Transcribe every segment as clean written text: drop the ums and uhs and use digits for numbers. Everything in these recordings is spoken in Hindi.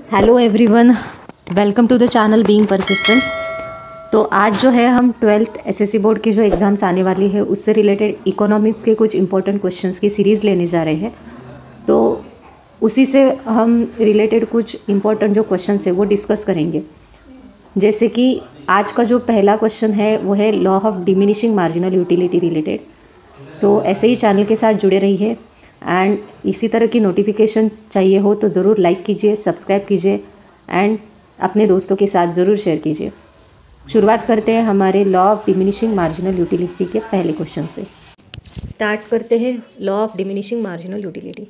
Hello everyone, welcome to the channel being persistent. तो आज जो है हम 12th एसएससी बोर्ड की जो एग्ज़ाम्स आने वाली है उससे रिलेटेड इकोनॉमिक्स के कुछ इंपॉर्टेंट क्वेश्चंस की सीरीज़ लेने जा रहे हैं। तो उसी से हम रिलेटेड कुछ इंपॉर्टेंट जो क्वेश्चंस है वो डिस्कस करेंगे। जैसे कि आज का जो पहला क्वेश्चन है वो है law of diminishing marginal utility related. So ऐसे ही चैनल के साथ जुड़े रहिए एंड इसी तरह की नोटिफिकेशन चाहिए हो तो ज़रूर लाइक कीजिए, सब्सक्राइब कीजिए एंड अपने दोस्तों के साथ ज़रूर शेयर कीजिए। शुरुआत करते हैं हमारे law of diminishing marginal utility के पहले क्वेश्चन से। स्टार्ट करते हैं law of diminishing marginal utility.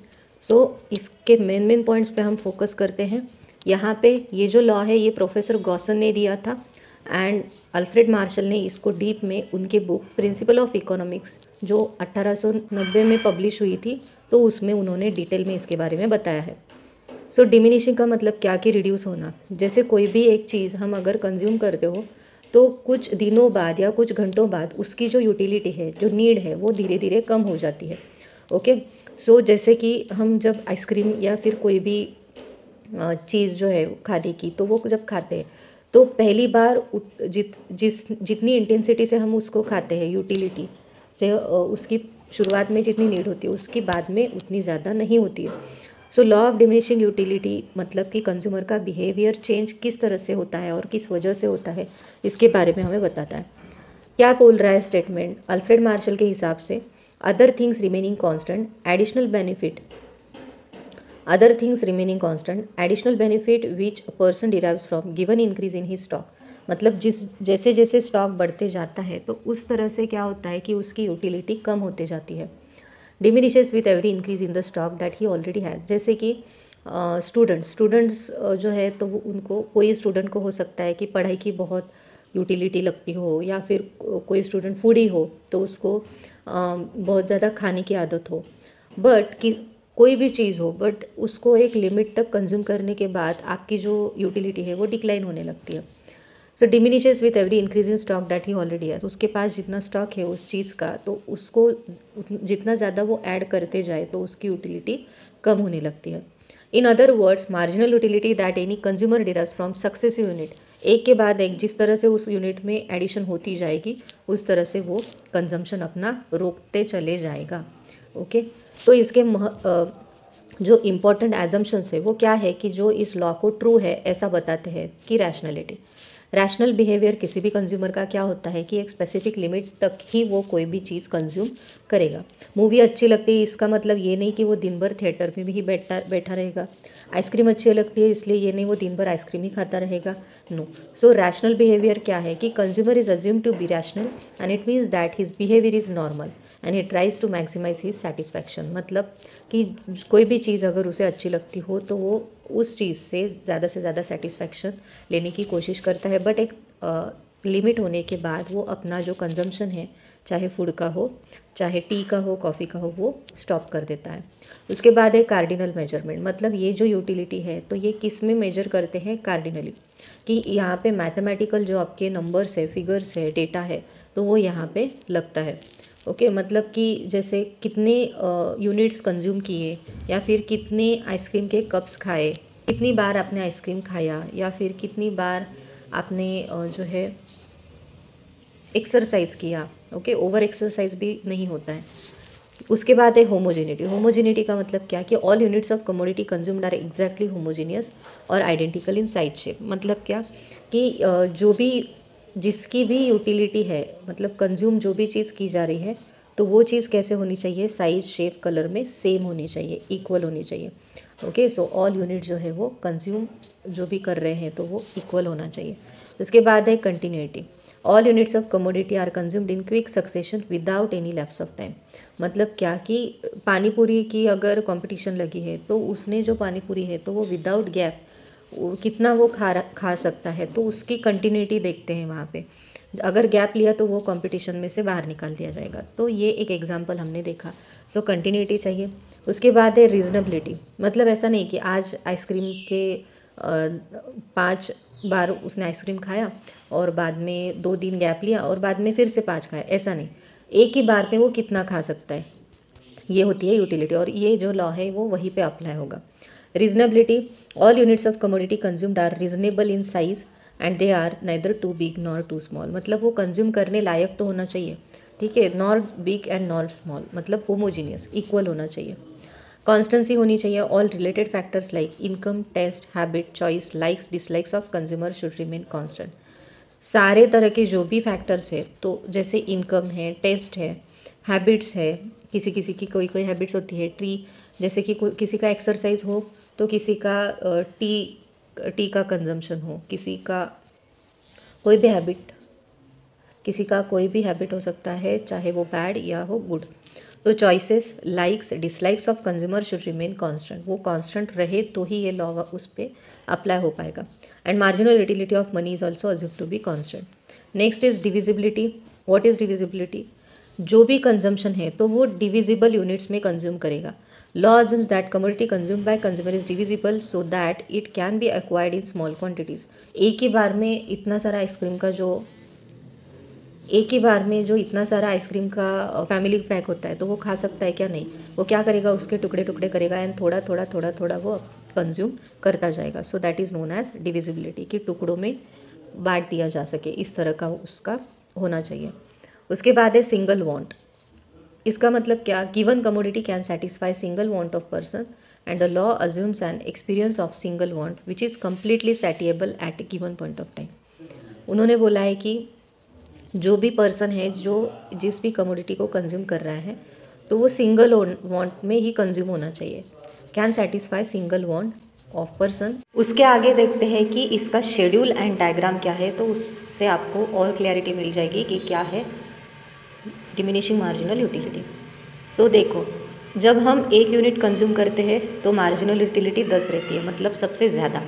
So इसके मेन पॉइंट्स पे हम फोकस करते हैं। यहाँ पे ये जो लॉ है ये प्रोफेसर गॉसन ने दिया था एंड अल्फ्रेड मार्शल ने इसको डीप में उनके बुक प्रिंसिपल ऑफ इकोनॉमिक्स जो 1890 में पब्लिश हुई थी तो उसमें उन्होंने डिटेल में इसके बारे में बताया है। सो डिमिनिशिंग का मतलब क्या कि रिड्यूस होना। जैसे कोई भी एक चीज़ हम अगर कंज्यूम करते हो तो कुछ दिनों बाद या कुछ घंटों बाद उसकी जो यूटिलिटी है, जो नीड है, वो धीरे धीरे कम हो जाती है। ओके, सो जैसे कि हम जब आइसक्रीम या फिर कोई भी चीज़ जो है खाने की, तो वो जब खाते हैं तो पहली बार जितनी इंटेंसिटी से हम उसको खाते हैं, यूटिलिटी से उसकी शुरुआत में जितनी नीड होती है उसकी बाद में उतनी ज़्यादा नहीं होती है। So law of diminishing utility मतलब कि कंज्यूमर का बिहेवियर चेंज किस तरह से होता है और किस वजह से होता है, इसके बारे में हमें बताता है। क्या बोल रहा है स्टेटमेंट अल्फ्रेड मार्शल के हिसाब से? Other things remaining constant, additional benefit other things remaining constant, additional benefit which a person derives from given increase in his stock। मतलब जैसे जैसे स्टॉक बढ़ते जाता है तो उस तरह से क्या होता है कि उसकी यूटिलिटी कम होते जाती है। Diminishes with every increase in the stock that he already has. जैसे कि स्टूडेंट्स जो है तो वो उनको, कोई स्टूडेंट को हो सकता है कि पढ़ाई की बहुत यूटिलिटी लगती हो, या फिर कोई स्टूडेंट फूडी हो तो उसको बहुत ज़्यादा खाने की आदत हो, बट कि कोई भी चीज़ हो बट उसको एक लिमिट तक कंज्यूम करने के बाद आपकी जो यूटिलिटी है वो डिक्लाइन होने लगती है। So diminishes with every increase in stock that he already है। उसके पास जितना स्टॉक है उस चीज़ का, तो उसको जितना ज़्यादा वो ऐड करते जाए तो उसकी यूटिलिटी कम होने लगती है। In other words, marginal utility that any consumer derives from successive unit, एक के बाद एक जिस तरह से उस यूनिट में एडिशन होती जाएगी उस तरह से वो कंजम्पशन अपना रोकते चले जाएगा। ओके, तो इसके जो इम्पोर्टेंट एजम्पशंस है वो क्या है कि जो इस लॉ को ट्रू है ऐसा बताते हैं कि रैशनल बिहेवियर किसी भी कंज्यूमर का क्या होता है कि एक स्पेसिफिक लिमिट तक ही वो कोई भी चीज़ कंज्यूम करेगा। मूवी अच्छी लगती है इसका मतलब ये नहीं कि वो दिन भर थिएटर में भी बैठा रहेगा। आइसक्रीम अच्छी लगती है इसलिए ये नहीं वो दिन भर आइसक्रीम ही खाता रहेगा। नो। सो रैशनल बिहेवियर क्या है कि consumer is assume to be rational and it means that his behaviour is normal and he tries to maximise his satisfaction. मतलब कि कोई भी चीज़ अगर उसे अच्छी लगती हो तो वो उस चीज़ से ज़्यादा सेटिस्फैक्शन लेने की कोशिश करता है, बट एक लिमिट होने के बाद वो अपना जो कंजम्पशन है, चाहे फूड का हो, चाहे टी का हो, कॉफ़ी का हो, वो स्टॉप कर देता है। उसके बाद है कार्डिनल मेजरमेंट। मतलब ये जो यूटिलिटी है तो ये किस में मेजर करते हैं? कार्डिनली, कि यहाँ पे मैथमेटिकल जो आपके नंबर्स है, फिगर्स है, डेटा है, तो वो यहाँ पे लगता है। ओके, मतलब कि जैसे कितने यूनिट्स कंज्यूम किए, या फिर कितने आइसक्रीम के कप्स खाए, कितनी बार आपने आइसक्रीम खाया, या फिर कितनी बार आपने जो है एक्सरसाइज किया। ओके, ओवर एक्सरसाइज भी नहीं होता है। उसके बाद है होमोजेनिटी का मतलब क्या कि all units of commodity consumed are exactly homogeneous और आइडेंटिकल इन साइज शेप। मतलब क्या कि जो भी जिसकी भी यूटिलिटी है, मतलब कंज्यूम जो भी चीज़ की जा रही है तो वो चीज़ कैसे होनी चाहिए? साइज, शेप, कलर में सेम होनी चाहिए, इक्वल होनी चाहिए। ओके, सो ऑल यूनिट जो है वो कंज्यूम जो भी कर रहे हैं तो वो इक्वल होना चाहिए। उसके बाद है continuity. All units of commodity are consumed in quick succession without any lapse of time. मतलब क्या कि पानी पूरी की अगर कंपटीशन लगी है तो उसने जो पानी पूरी है तो वो विदाउट गैप कितना वो खा सकता है, तो उसकी कंटिन्यूटी देखते हैं वहाँ पे। अगर गैप लिया तो वो कंपटीशन में से बाहर निकाल दिया जाएगा। तो ये एक एग्जांपल हमने देखा। सो कंटिन्यूटी चाहिए। उसके बाद है रीजनेबिलिटी। मतलब ऐसा नहीं कि आज आइसक्रीम के 5 बार उसने आइसक्रीम खाया और बाद में 2 दिन गैप लिया और बाद में फिर से 5 खाया, ऐसा नहीं। एक ही बार पे वो कितना खा सकता है, ये होती है यूटिलिटी। और ये जो लॉ है वो वहीं पे अप्लाई होगा। Reasonability, all units of commodity consumed are reasonable in size and they are neither too big nor too small, मतलब वो कंज्यूम करने लायक तो होना चाहिए, ठीक है, nor big and nor small, मतलब होमोजीनियस, इक्वल होना चाहिए। कॉन्स्टेंसी होनी चाहिए, all related factors like income, taste, habit, choice, likes, dislikes of consumer should remain constant. सारे तरह के जो भी फैक्टर्स है, तो जैसे इनकम है, टेस्ट है, हैबिट्स है, किसी किसी की कोई कोई हैबिट्स होती है, जैसे कि किसी का एक्सरसाइज हो तो किसी का टी का कंजम्पशन हो, किसी का कोई भी हैबिट, किसी का कोई भी हैबिट हो सकता है, चाहे वो बैड या हो गुड। तो choices, likes, dislikes of consumer should remain constant, वो कांस्टेंट रहे तो ही ये लॉ उस पर अप्लाई हो पाएगा। And marginal utility of money is also assume to be constant. Next is divisibility. What is divisibility? जो भी कंजम्पशन है तो वो डिविजिबल यूनिट्स में कंज्यूम करेगा। Law assumes that commodity consume by consumer is divisible so that it can be acquired in small quantities. एक ही बार में इतना सारा आइसक्रीम का फैमिली पैक होता है तो वो खा सकता है क्या? नहीं, वो क्या करेगा, उसके टुकड़े टुकड़े करेगा एंड थोड़ा थोड़ा थोड़ा थोड़ा वो कंज्यूम करता जाएगा। So that is known as divisibility, कि टुकड़ों में बांट दिया जा सके, इस तरह का उसका होना चाहिए। उसके बाद है सिंगल वांट। इसका मतलब क्या? Given commodity can satisfy single want of person and the law assumes an experience of single want which is completely satiable at a given point of time. उन्होंने बोला है कि जो भी पर्सन है जो जिस भी कमोडिटी को कंज्यूम कर रहा है तो वो सिंगल वांट में ही कंज्यूम होना चाहिए, can satisfy single want of person. उसके आगे देखते हैं कि इसका शेड्यूल एंड डायग्राम क्या है, तो उससे आपको और क्लैरिटी मिल जाएगी कि क्या है डिमिनिशिंग मार्जिनल यूटिलिटी। तो देखो, जब हम 1 यूनिट कंज्यूम करते हैं तो मार्जिनल यूटिलिटी 10 रहती है, मतलब सबसे ज़्यादा।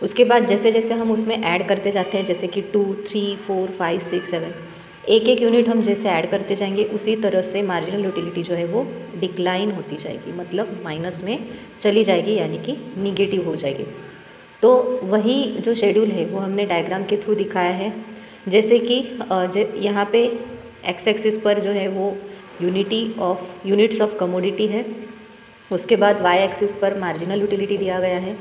उसके बाद जैसे जैसे हम उसमें ऐड करते जाते हैं, जैसे कि 2, 3, 4, 5, 6, 7, एक एक यूनिट हम जैसे ऐड करते जाएंगे उसी तरह से मार्जिनल यूटिलिटी जो है वो डिक्लाइन होती जाएगी, मतलब माइनस में चली जाएगी, यानी कि निगेटिव हो जाएगी। तो वही जो शेड्यूल है वो हमने डायग्राम के थ्रू दिखाया है। जैसे कि यहाँ पे एक्स एक्सिस पर जो है वो यूनिट्स ऑफ कमोडिटी है, उसके बाद वाई एक्सिस पर मार्जिनल यूटिलिटी दिया गया है।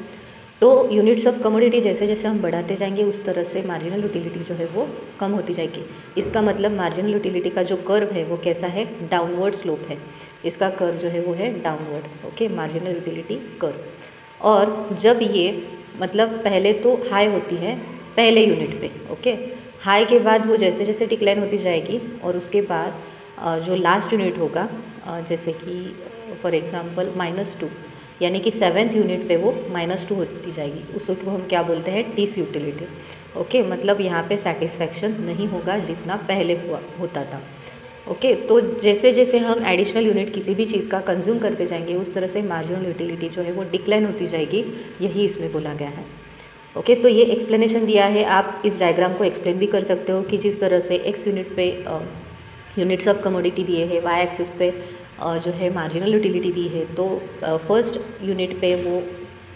तो यूनिट्स ऑफ कमोडिटी जैसे जैसे हम बढ़ाते जाएंगे उस तरह से मार्जिनल यूटिलिटी जो है वो कम होती जाएगी। इसका मतलब मार्जिनल यूटिलिटी का जो कर्व है वो कैसा है? डाउनवर्ड स्लोप है, इसका कर्व जो है वो है downward. Okay, marginal utility curve. और जब ये मतलब पहले तो हाई होती है पहले यूनिट पे, ओके, हाई के बाद वो जैसे जैसे डिक्लाइन होती जाएगी और उसके बाद जो लास्ट यूनिट होगा, जैसे कि फॉर एग्जांपल -2, यानी कि 7th यूनिट पे वो -2 होती जाएगी, उसको हम क्या बोलते हैं? Dish utility. ओके, मतलब यहाँ पे सेटिस्फैक्शन नहीं होगा जितना पहले होता था। ओके, तो जैसे जैसे हम एडिशनल यूनिट किसी भी चीज़ का कंज्यूम करते जाएंगे उस तरह से मार्जिनल यूटिलिटी जो है वो डिक्लाइन होती जाएगी, यही इसमें बोला गया है। ओके, तो ये एक्सप्लेनेशन दिया है। आप इस डायग्राम को एक्सप्लेन भी कर सकते हो कि जिस तरह से एक्स यूनिट पे यूनिट्स ऑफ कमोडिटी दिए है, वाई एक्सिस पे जो है मार्जिनल यूटिलिटी दी है, तो फर्स्ट यूनिट पे वो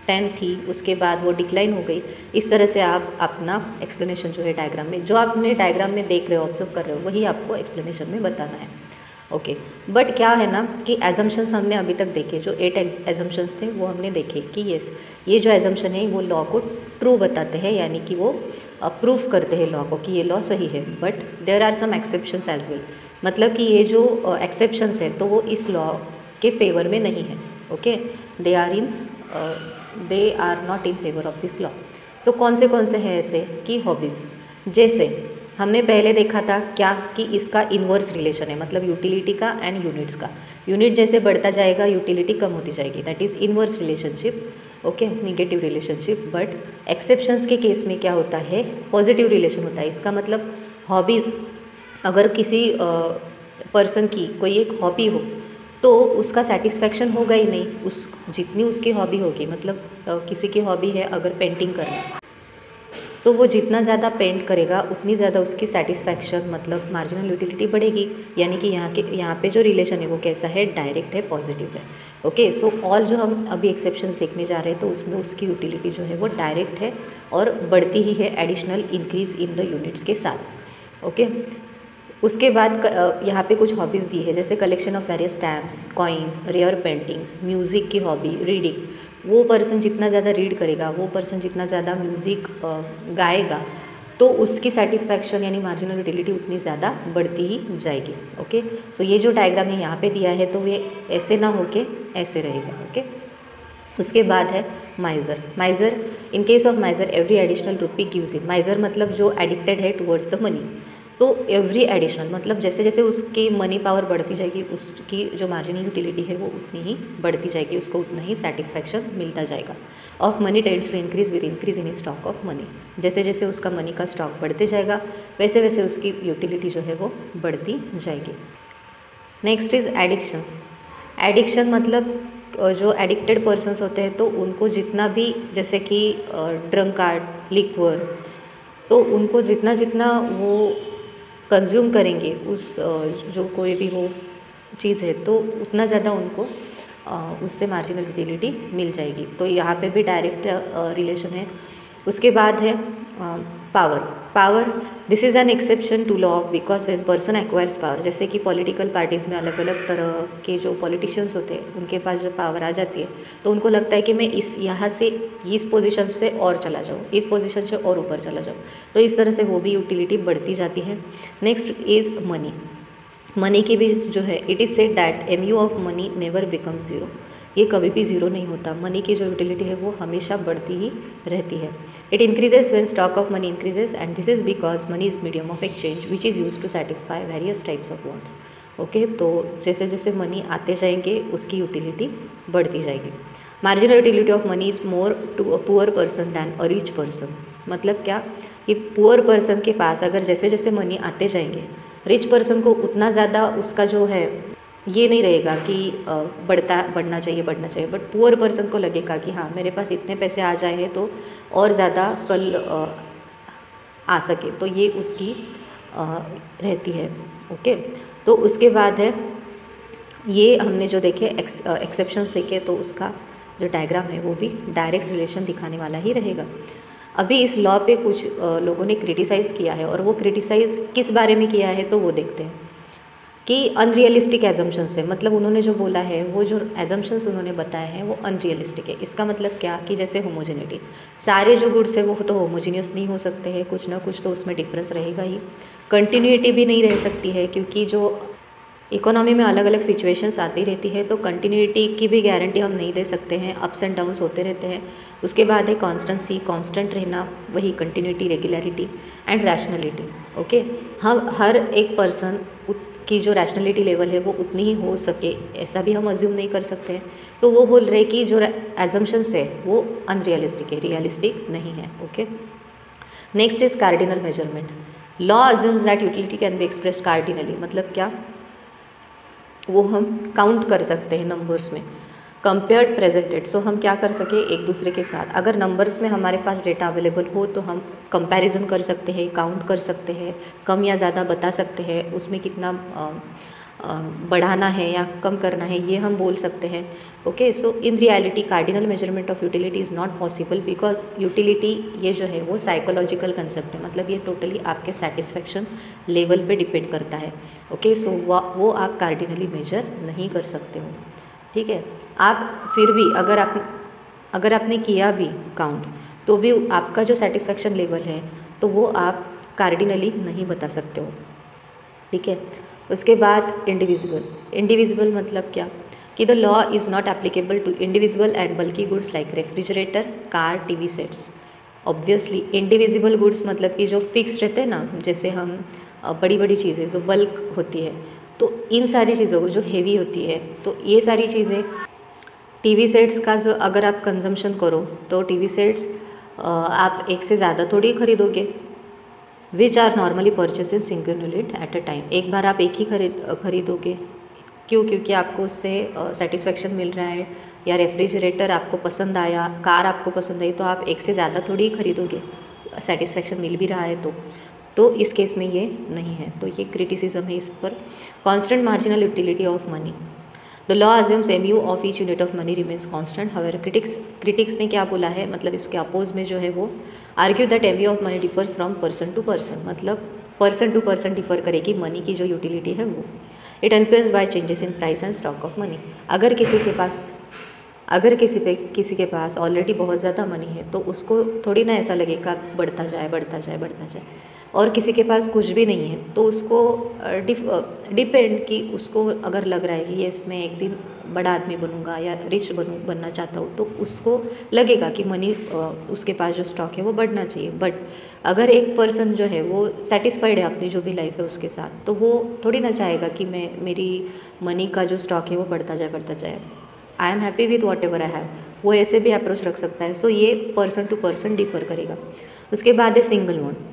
10 थी, उसके बाद वो डिक्लाइन हो गई। इस तरह से आप अपना एक्सप्लेनेशन जो है डायग्राम में, जो आपने डायग्राम में देख रहे हो, ऑब्जर्व कर रहे हो, वही आपको एक्सप्लेनेशन में बताना है। ओके, बट क्या है ना कि एजम्पशंस हमने अभी तक देखे, जो 8 एजम्पशंस थे वो हमने देखे कि यस, ये जो एजम्पशन है वो लॉ को ट्रू बताते हैं, यानी कि वो प्रूफ करते हैं लॉ को कि ये लॉ सही है। But there are some exceptions as well, मतलब कि ये जो एक्सेप्शंस है तो वो इस लॉ के फेवर में नहीं है। Okay, they are not in favour of this law. So कौन से हैं ऐसे कि हॉबीज़, जैसे हमने पहले देखा था क्या कि इसका इन्वर्स रिलेशन है, मतलब यूटिलिटी का एंड यूनिट्स का। यूनिट जैसे बढ़ता जाएगा यूटिलिटी कम होती जाएगी, that is inverse relationship. Okay, negative relationship. But exceptions के केस में क्या होता है? पॉजिटिव रिलेशन होता है। इसका मतलब हॉबीज़, अगर किसी पर्सन की कोई एक हॉबी हो तो उसका सेटिस्फैक्शन होगा ही नहीं, उस जितनी उसकी हॉबी होगी, मतलब किसी की हॉबी है अगर पेंटिंग करना, तो वो जितना ज़्यादा पेंट करेगा उतनी ज़्यादा उसकी सेटिस्फैक्शन, मतलब मार्जिनल यूटिलिटी बढ़ेगी। यानी कि यहाँ पे जो रिलेशन है वो कैसा है? डायरेक्ट है, पॉजिटिव है। ओके, सो ऑल जो हम अभी एक्सेप्शंस देखने जा रहे हैं तो उसमें उसकी यूटिलिटी जो है वो डायरेक्ट है और बढ़ती ही है additional increase in the units के साथ। ओके, उसके बाद यहाँ पे कुछ हॉबीज़ दी है, जैसे collection of various stamps, coins, rare paintings, music की हॉबी, रीडिंग, वो पर्सन जितना ज़्यादा रीड करेगा, वो पर्सन जितना ज़्यादा म्यूज़िक गाएगा, तो उसकी सेटिस्फैक्शन यानी मार्जिनल यूटिलिटी उतनी ज़्यादा बढ़ती ही जाएगी। ओके, सो ये जो डायग्राम है यहाँ पे दिया है तो ये ऐसे ना होके ऐसे रहेगा। ओके, उसके बाद है माइजर। माइजर, in case of माइजर every additional rupee gives him. माइजर मतलब जो एडिक्टेड है टुवर्ड्स द मनी, तो एवरी एडिशनल मतलब जैसे जैसे उसकी मनी पावर बढ़ती जाएगी उसकी जो मार्जिनल यूटिलिटी है वो उतनी ही बढ़ती जाएगी, उसको उतना ही सेटिस्फैक्शन मिलता जाएगा। Of money tends to increase with increase in stock of money. जैसे जैसे उसका मनी का स्टॉक बढ़ते जाएगा वैसे वैसे उसकी यूटिलिटी जो है वो बढ़ती जाएगी। Next is addictions. एडिक्शन मतलब जो एडिक्टेड पर्सन्स होते हैं तो उनको जितना भी, जैसे कि ड्रंकार्ड, लिक्वर, तो उनको जितना जितना वो कंज्यूम करेंगे उस जो कोई भी वो चीज़ है तो उतना ज़्यादा उनको उससे मार्जिनल यूटिलिटी मिल जाएगी। तो यहाँ पे भी डायरेक्ट रिलेशन है। उसके बाद है power. Power, this is an exception to law because when person acquires power. जैसे कि पॉलिटिकल पार्टीज़ में अलग अलग तरह के जो पॉलिटिशियंस होते हैं उनके पास जो पावर आ जाती है तो उनको लगता है कि मैं यहाँ से इस पोजीशन से और चला जाऊँ, इस पोजीशन से और ऊपर चला जाऊँ, तो इस तरह से वो भी यूटिलिटी बढ़ती जाती है। Next is money. मनी की भी जो है, it is said that MU of money never become zero. ये कभी भी ज़ीरो नहीं होता, मनी की जो यूटिलिटी है वो हमेशा बढ़ती ही रहती है। It increases when stock of money increases and this is because money is medium of exchange which is use to satisfy various types of wants. Okay, तो जैसे जैसे मनी आते जाएंगे उसकी यूटिलिटी बढ़ती जाएगी। Marginal utility of money is more to a poor person than a rich person. मतलब क्या कि पुअर पर्सन के पास अगर जैसे जैसे मनी आते जाएंगे, रिच पर्सन को उतना ज़्यादा उसका जो है ये नहीं रहेगा कि बढ़ना चाहिए, बट पुअर पर्सन को लगेगा कि हाँ मेरे पास इतने पैसे आ जाए हैं तो और ज़्यादा कल आ सके, तो ये उसकी रहती है। ओके, तो उसके बाद है ये हमने जो देखे एक्सेप्शंस देखे तो उसका जो डायग्राम है वो भी डायरेक्ट रिलेशन दिखाने वाला ही रहेगा। अभी इस लॉ पे कुछ लोगों ने क्रिटिसाइज़ किया है और वो क्रिटिसाइज़ किस बारे में किया है तो वो देखते हैं कि अनरियलिस्टिक एजम्पशंस है। मतलब उन्होंने जो बोला है वो जो एजम्पशंस उन्होंने बताए हैं वो अनरियलिस्टिक है। इसका मतलब क्या कि जैसे होमोजेनिटी, सारे जो गुड्स है वो तो होमोजीनियस नहीं हो सकते हैं, कुछ ना कुछ तो उसमें डिफरेंस रहेगा ही। कंटिन्यूटी भी नहीं रह सकती है क्योंकि जो इकोनॉमी में अलग अलग सिचुएशंस आती रहती है तो कंटिन्यूटी की भी गारंटी हम नहीं दे सकते हैं, अप्स एंड डाउन्स होते रहते हैं। उसके बाद है कॉन्स्टेंसी, कांस्टेंट रहना, वही continuity, regularity and rationality. Okay, हम हर एक पर्सन की जो रैशनलिटी लेवल है वो उतनी ही हो सके ऐसा भी हम अज्यूम नहीं कर सकते हैं। तो वो बोल रहे कि जो एजम्पशंस है वो अनरियलिस्टिक है, रियलिस्टिक नहीं है। Okay, next is cardinal measurement. Law assumes that utility can be expressed cardinally. मतलब क्या, वो हम काउंट कर सकते हैं नंबर्स में। कंपेयर्ड प्रेजेंटेड, सो हम क्या कर सके एक दूसरे के साथ, अगर नंबर्स में हमारे पास डेटा अवेलेबल हो तो हम कंपैरिजन कर सकते हैं, काउंट कर सकते हैं, कम या ज़्यादा बता सकते हैं, उसमें कितना बढ़ाना है या कम करना है ये हम बोल सकते हैं। Okay, so in reality cardinal measurement of utility is not possible because utility ये जो है वो साइकोलॉजिकल कंसेप्ट है। मतलब ये टोटली आपके सेटिस्फैक्शन लेवल पे डिपेंड करता है। ओके, सो वो आप कार्डिनली मेजर नहीं कर सकते हो। ठीक है, आप फिर भी अगर आपने किया भी काउंट तो भी आपका जो सेटिस्फैक्शन लेवल है तो वो आप कार्डिनली नहीं बता सकते हो। ठीक है, उसके बाद इंडिविजुअल। इंडिविजुअल मतलब क्या कि the law is not applicable to individual and बल्कि goods like refrigerator, car, TV sets. Obviously indivisible goods मतलब कि जो फिक्स रहते हैं ना, जैसे हम बड़ी बड़ी चीज़ें जो बल्क होती है तो इन सारी चीज़ों को जो हेवी होती है तो ये सारी चीज़ें, टीवी सेट्स का जो अगर आप कंजम्पशन करो तो टीवी सेट्स आप एक से ज़्यादा थोड़ी खरीदोगे, which are normally purchase in single unit at a time. एक बार आप एक ही खरीदोगे, क्यों? क्योंकि आपको उससे सेटिस्फेक्शन मिल रहा है, या रेफ्रिजरेटर आपको पसंद आया, कार आपको पसंद आई तो आप एक से ज़्यादा थोड़ी ही खरीदोगे, सेटिस्फेक्शन मिल भी रहा है तो इस केस में ये नहीं है, तो ये क्रिटिसिज्म है इस पर। Constant marginal utility of money, the law assumes MU of each unit of money remains constant. However critics ने क्या बोला है, मतलब इसके अपोज में जो है वो argue that MU of money differs from person to person, मतलब पर्सन टू पर्सन डिफर करेगी मनी की जो यूटिलिटी है वो। It influence by changes in price and stock of money. अगर अगर किसी के पास ऑलरेडी बहुत ज़्यादा मनी है तो उसको थोड़ी ना ऐसा लगेगा बढ़ता जाए बढ़ता जाए बढ़ता जाए, और किसी के पास कुछ भी नहीं है तो उसको डिपेंड कि उसको अगर लग रहा है कि ये इसमें एक दिन बड़ा आदमी बनूंगा या रिच बनना चाहता हूँ, तो उसको लगेगा कि मनी उसके पास जो स्टॉक है वो बढ़ना चाहिए। बट अगर एक पर्सन जो है वो सेटिस्फाइड है अपनी जो भी लाइफ है उसके साथ, तो वो थोड़ी ना चाहेगा कि मेरी मनी का जो स्टॉक है वो बढ़ता जाए। I am happy with what ever I have, वो ऐसे भी अप्रोच रख सकता है। सो ये पर्सन टू पर्सन डिफर करेगा। उसके बाद है single bond.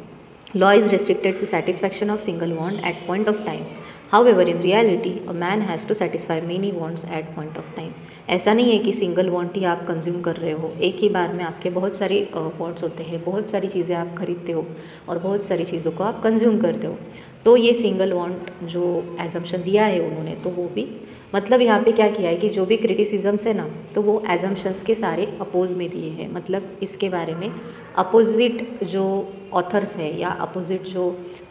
Law is restricted to satisfaction of single want at point of time. However, in reality, a man has to satisfy many wants at point of time. ऐसा नहीं है कि सिंगल वांट ही आप कंज्यूम कर रहे हो, एक ही बार में आपके बहुत सारे वांट्स होते हैं, बहुत सारी चीज़ें आप खरीदते हो और बहुत सारी चीज़ों को आप कंज्यूम करते हो। तो ये सिंगल वांट जो एजम्पशन दिया है उन्होंने, तो वो भी मतलब यहाँ पे क्या किया है कि जो भी क्रिटिसिजम्स है ना, तो वो एजम्पशंस के सारे अपोज में दिए हैं। मतलब इसके बारे में अपोजिट जो ऑथर्स है या अपोजिट जो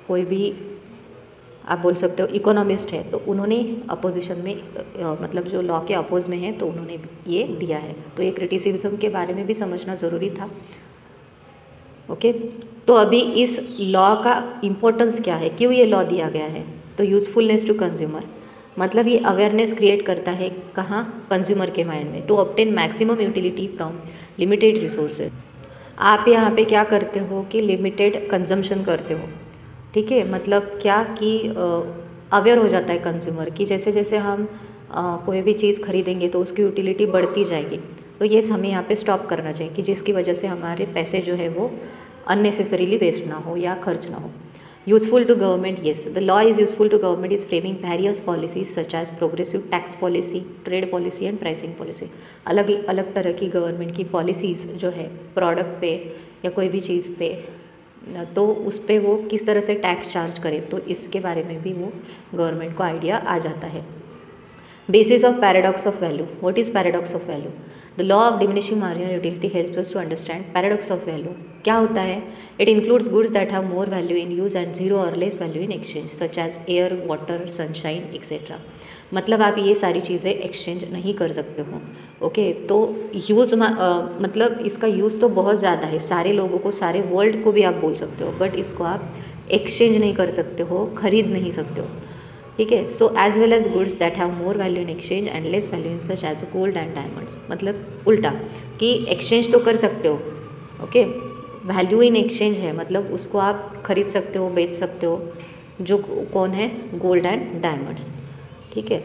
कोई भी आप बोल सकते हो इकोनॉमिस्ट है, तो उन्होंने अपोजिशन में मतलब जो लॉ के अपोज में है तो उन्होंने ये दिया है। तो ये क्रिटिसिज्म के बारे में भी समझना ज़रूरी था। ओके, तो अभी इस लॉ का इम्पोर्टेंस क्या है, क्यों ये लॉ दिया गया है। तो यूजफुलनेस टू कंज्यूमर, मतलब ये अवेयरनेस क्रिएट करता है कहाँ, कंज्यूमर के माइंड में, to obtain maximum utility from limited resources. आप यहाँ पे क्या करते हो कि लिमिटेड कंजम्पशन करते हो, ठीक है। मतलब क्या कि अवेयर हो जाता है कंज्यूमर कि जैसे जैसे हम कोई भी चीज़ खरीदेंगे तो उसकी यूटिलिटी बढ़ती जाएगी। तो ये हमें यहाँ पे स्टॉप करना चाहिए कि जिसकी वजह से हमारे पैसे जो है वो अननेसेसरीली वेस्ट ना हो या खर्च ना हो। Useful to government, yes, the law is useful to government is framing various policies such as progressive tax policy, trade policy and pricing policy. अलग अलग तरह की गवर्नमेंट की पॉलिसीज़ जो है प्रोडक्ट पे या कोई भी चीज़ पे, तो उस पर वो किस तरह से टैक्स चार्ज करे, तो इसके बारे में भी वो गवर्नमेंट को आइडिया आ जाता है। Basis of paradox of value, what is paradox of value. The law of diminishing marginal utility helps us to understand paradox of value. क्या होता है, it includes goods that have more value in use and zero और less value in exchange, such as air, water, sunshine etcetera. मतलब आप ये सारी चीज़ें एक्सचेंज नहीं कर सकते हो। ओके, तो यूज़ मतलब इसका यूज़ तो बहुत ज़्यादा है, सारे लोगों को, सारे वर्ल्ड को भी आप बोल सकते हो, बट इसको आप एक्सचेंज नहीं कर सकते हो, खरीद नहीं सकते हो, ठीक है। So as well as goods that have more value in exchange and less value in such as gold and diamonds. मतलब उल्टा कि एक्सचेंज तो कर सकते हो, ओके, वैल्यू इन एक्सचेंज है, मतलब उसको आप खरीद सकते हो, बेच सकते हो, जो कौन है, गोल्ड एंड डायमंड्स, ठीक है।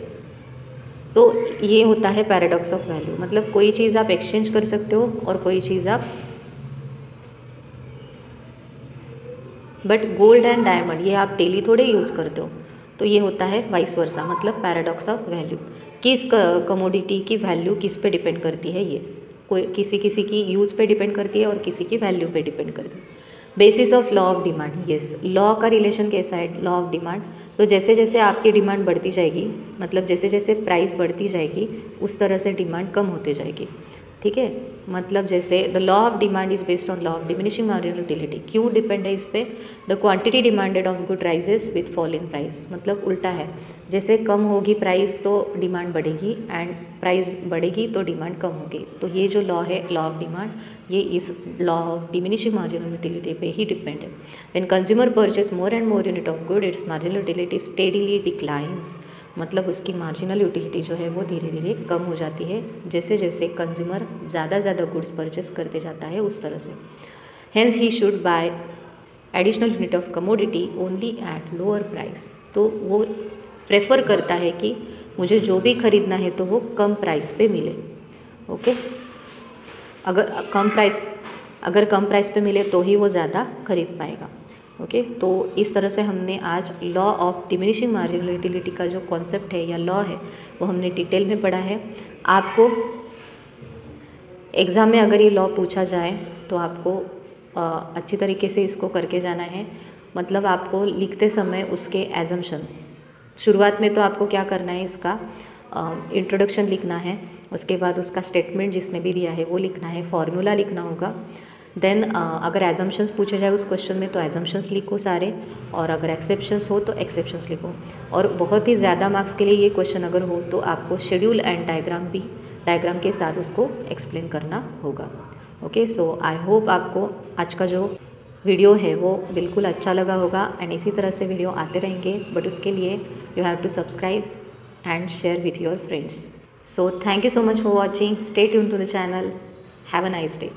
तो ये होता है पैराडॉक्स ऑफ वैल्यू, मतलब कोई चीज़ आप एक्सचेंज कर सकते हो और कोई चीज़ आप, बट गोल्ड एंड डायमंड ये आप डेली थोड़े यूज़ करते हो, तो ये होता है वाइस वर्सा, मतलब पैराडॉक्स ऑफ वैल्यू। किस कमोडिटी की वैल्यू किस पे डिपेंड करती है, ये कोई किसी की यूज़ पे डिपेंड करती है और किसी की वैल्यू पे डिपेंड करती है। Basis of law of demand, yes, law का रिलेशन कैसा है, लॉ ऑफ डिमांड। तो जैसे जैसे आपकी डिमांड बढ़ती जाएगी, मतलब जैसे जैसे प्राइस बढ़ती जाएगी उस तरह से डिमांड कम होती जाएगी, ठीक है। मतलब जैसे the law of demand is based on law of diminishing marginal utility, क्यों डिपेंड है इस पर, the quantity demanded of good rises with fall in price. मतलब उल्टा है, जैसे कम होगी प्राइस तो डिमांड बढ़ेगी एंड प्राइस बढ़ेगी तो डिमांड कम होगी। तो ये जो लॉ है, लॉ ऑफ डिमांड, ये इस law of diminishing marginal utility पे ही डिपेंड है। When consumer purchase more and more unit of good, it's marginal utility steadily declines. मतलब उसकी मार्जिनल यूटिलिटी जो है वो धीरे धीरे कम हो जाती है जैसे जैसे कंज्यूमर ज़्यादा गुड्स परचेस करते जाता है उस तरह से। Hence he should buy additional unit of commodity only at lower price. तो वो प्रेफर करता है कि मुझे जो भी खरीदना है तो वो कम प्राइस पे मिले, ओके। अगर कम प्राइस पे मिले तो ही वो ज़्यादा खरीद पाएगा, ओके। तो इस तरह से हमने आज law of diminishing marginal utility का जो कॉन्सेप्ट है या लॉ है वो हमने डिटेल में पढ़ा है। आपको एग्ज़ाम में अगर ये लॉ पूछा जाए तो आपको अच्छी तरीके से इसको करके जाना है। मतलब आपको लिखते समय उसके एजम्पशन, शुरुआत में तो आपको क्या करना है, इसका इंट्रोडक्शन लिखना है, उसके बाद उसका स्टेटमेंट जिसने भी दिया है वो लिखना है, फॉर्मूला लिखना होगा। देन अगर एजम्पशंस पूछे जाए उस क्वेश्चन में तो एजम्पशंस लिखो सारे, और अगर एक्सेप्शंस हो तो एक्सेप्शंस लिखो। और बहुत ही ज़्यादा मार्क्स के लिए ये क्वेश्चन अगर हो तो आपको शेड्यूल एंड डायग्राम भी डायग्राम के साथ उसको एक्सप्लेन करना होगा। ओके, सो आई होप आपको आज का जो वीडियो है वो बिल्कुल अच्छा लगा होगा एंड इसी तरह से वीडियो आते रहेंगे, बट उसके लिए you have to subscribe and share with your friends. So thank you so much for watching. Stay tuned to the channel. Have a nice day.